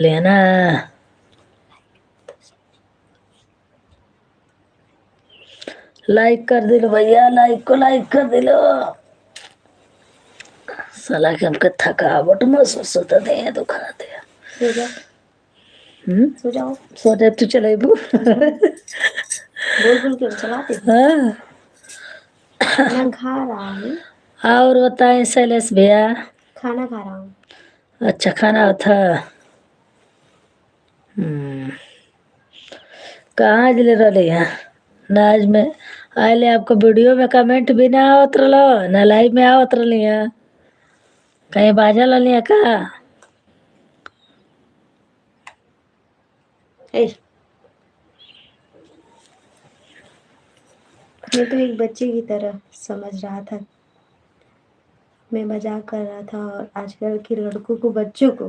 लेना। लाइक कर दिलो भैया, लाइक को लाइक कर दिलो। साला के हमके थकावट महसूस होता, देह दुखाते। सो जा, सो जाओ। सो जाए तू चलेबू। बोल बोल के चलाते हो। हाँ। मैं खा रहा हूँ, और बताएं शैलेश भैया। खाना खा रहा हूँ। अच्छा खाना था। कहाँ जिले रही है ना आज में। आले आपको वीडियो में कमेंट भी ना आवत रहो, ना लाइव में आवत रही है। कहीं बाजा लिया का। ए, मैं तो एक बच्चे की तरह समझ रहा था। मैं मजाक कर रहा था और आजकल के लड़कों को, बच्चों को